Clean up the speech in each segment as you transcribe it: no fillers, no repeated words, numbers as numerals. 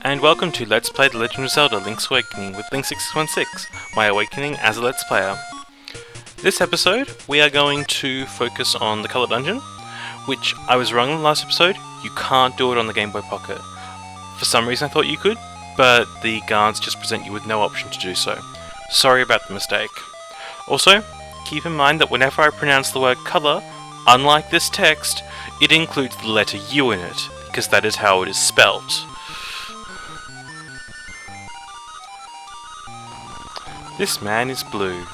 and welcome to Let's Play The Legend of Zelda Link's Awakening with Link6616, my awakening as a Let's Player. This episode, we are going to focus on the Colour Dungeon, which I was wrong in the last episode, you can't do it on the Game Boy Pocket. For some reason I thought you could, but the guards just present you with no option to do so. Sorry about the mistake. Also, keep in mind that whenever I pronounce the word colour, unlike this text, it includes the letter U in it, because that is how it is spelt. This man is blue,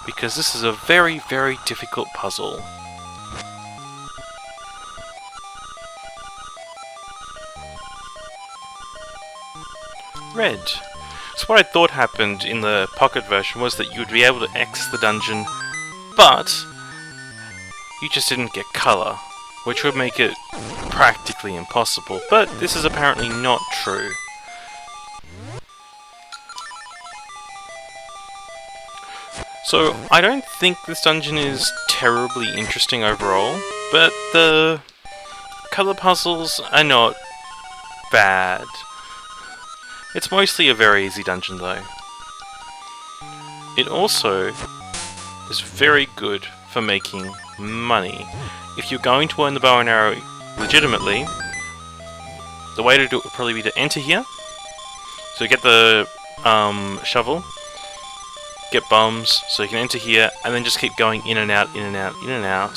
because this is a very, very difficult puzzle. Red. So what I thought happened in the pocket version was that you would be able to X the dungeon, but you just didn't get colour, which would make it practically impossible, but this is apparently not true. So, I don't think this dungeon is terribly interesting overall, but the colour puzzles are not bad. It's mostly a very easy dungeon though. It also is very good for making money. If you're going to earn the bow and arrow legitimately, the way to do it would probably be to enter here. So get the shovel, get bombs, so you can enter here, and then just keep going in and out, in and out, in and out,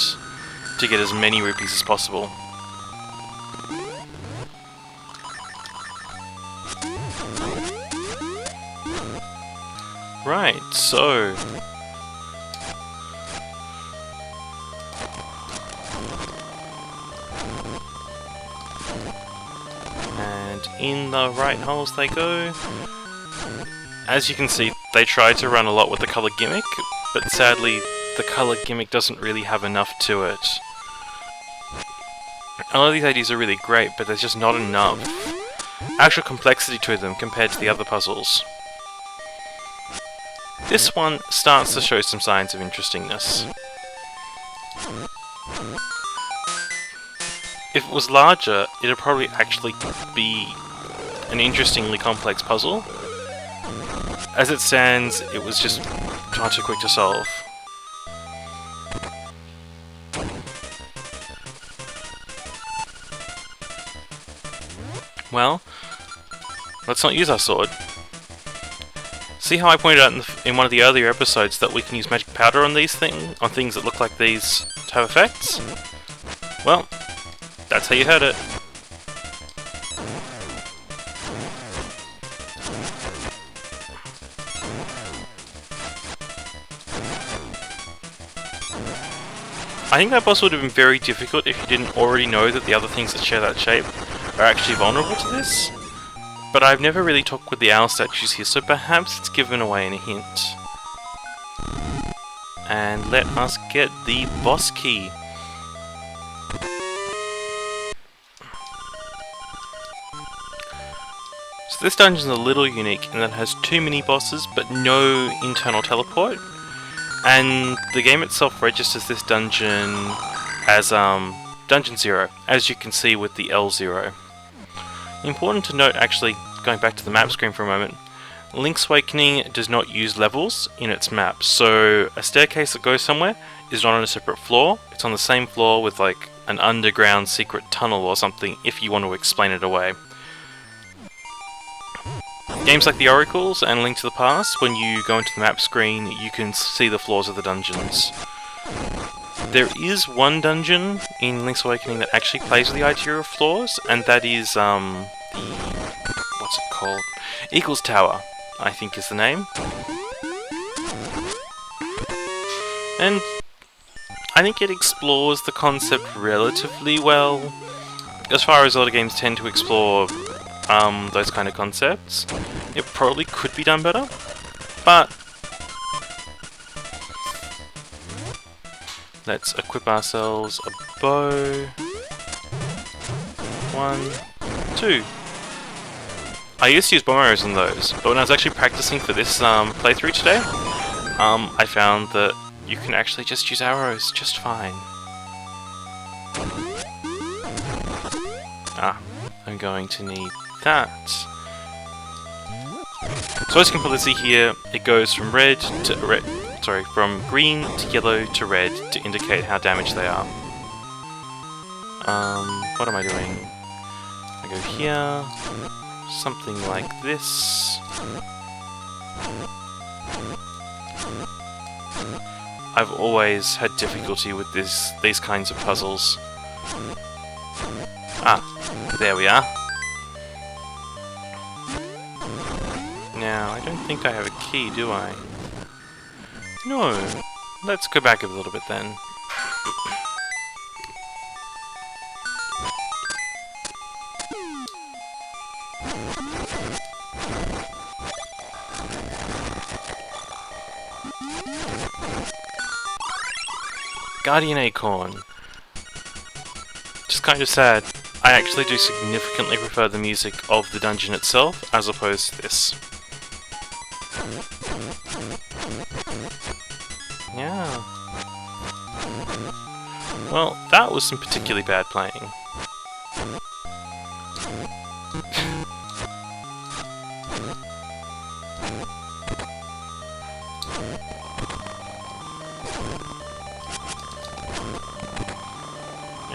to get as many rupees as possible. Right, so and in the right holes they go. As you can see, they tried to run a lot with the colour gimmick, but sadly the colour gimmick doesn't really have enough to it. A lot of these ideas are really great, but there's just not enough actual complexity to them compared to the other puzzles. This one starts to show some signs of interestingness. If it was larger, it'd probably actually be an interestingly complex puzzle. As it stands, it was just far too quick to solve. Well, let's not use our sword. See how I pointed out in one of the earlier episodes that we can use magic powder on these things that look like these to have effects? Well, that's how you heard it. I think that boss would have been very difficult if you didn't already know that the other things that share that shape are actually vulnerable to this. But I've never really talked with the owl statues here, so perhaps it's given away in a hint. And let us get the boss key. So this dungeon is a little unique in that it has 2 mini-bosses but no internal teleport. And the game itself registers this dungeon as Dungeon 0, as you can see with the L0. Important to note, actually, going back to the map screen for a moment, Link's Awakening does not use levels in its map, so a staircase that goes somewhere is not on a separate floor, it's on the same floor with like an underground secret tunnel or something if you want to explain it away. Games like the Oracles and Link to the Past, when you go into the map screen, you can see the floors of the dungeons. There is one dungeon in Link's Awakening that actually plays with the idea of floors, and that is, what's it called? Eagle's Tower, I think is the name. And I think it explores the concept relatively well, as far as a lot of games tend to explore those kind of concepts. It probably could be done better, but let's equip ourselves a bow. 1, 2. I used to use bomb arrows on those, but when I was actually practicing for this playthrough today, I found that you can actually just use arrows just fine. I'm going to need that. So as you can probably see here, it goes from red to red. Sorry, from green to yellow to red to indicate how damaged they are. What am I doing? I go here, something like this. I've always had difficulty with these kinds of puzzles. Ah, there we are. Now, I don't think I have a key, do I? No. Let's go back a little bit then. Guardian Acorn. Just kind of sad. I actually do significantly prefer the music of the dungeon itself as opposed to this. Yeah. Well, that was some particularly bad playing.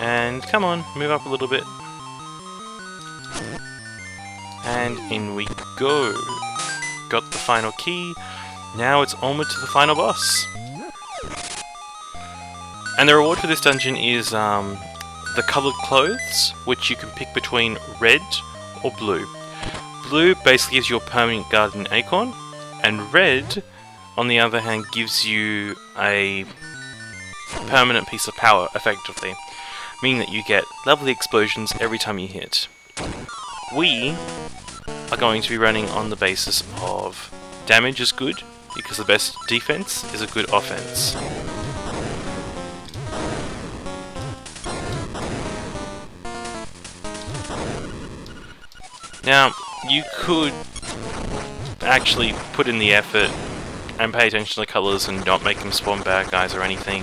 And come on, move up a little bit. And in we go. Got the final key. Now it's onward to the final boss. And the reward for this dungeon is the coloured clothes, which you can pick between red or blue. Blue basically gives you a permanent Guardian Acorn, and red, on the other hand, gives you a permanent piece of power, effectively. Meaning that you get lovely explosions every time you hit. We are going to be running on the basis of damage is good, because the best defense is a good offense. Now, you could actually put in the effort and pay attention to the colours and not make them spawn bad guys or anything.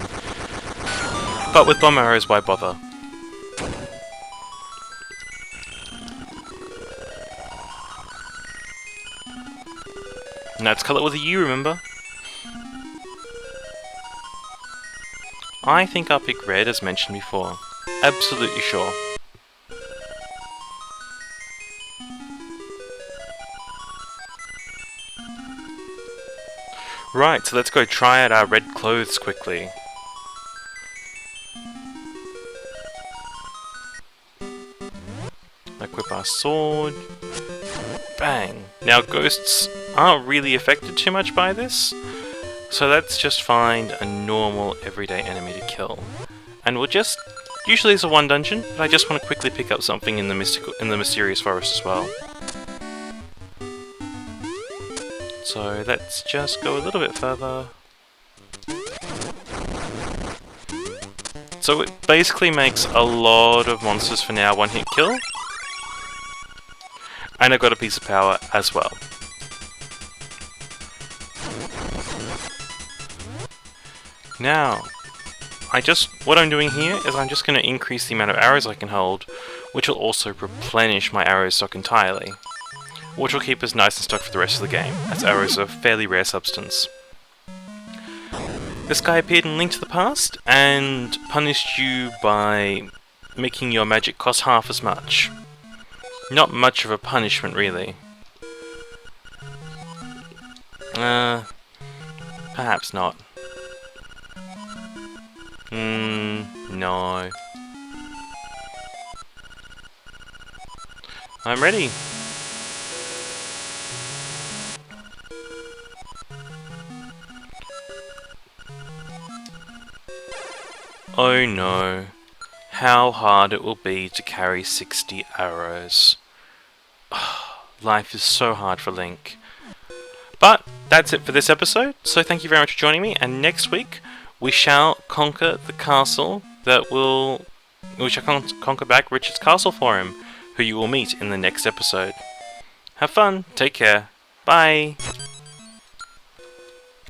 But with bomb arrows, why bother? And that's colour with a U, remember? I think I'll pick red, as mentioned before. Absolutely sure. Right, so let's go try out our red clothes quickly. Equip our sword. Bang! Now ghosts aren't really affected too much by this, so let's just find a normal everyday enemy to kill. And we'll just... usually it's a one dungeon, but I just want to quickly pick up something in the mysterious forest as well. So let's just go a little bit further. So it basically makes a lot of monsters for now one hit kill. And I've got a piece of power as well. Now, what I'm doing here is I'm just going to increase the amount of arrows I can hold, which will also replenish my arrow stock entirely. Which will keep us nice and stocked for the rest of the game, as arrows are a fairly rare substance. This guy appeared in Link to the Past, and punished you by making your magic cost half as much. Not much of a punishment, really. Perhaps not. No. I'm ready. Oh no. How hard it will be to carry 60 arrows. Life is so hard for Link. But that's it for this episode, so thank you very much for joining me, and next week we shall conquer the castle we shall conquer back Richard's castle for him, who you will meet in the next episode. Have fun, take care, bye!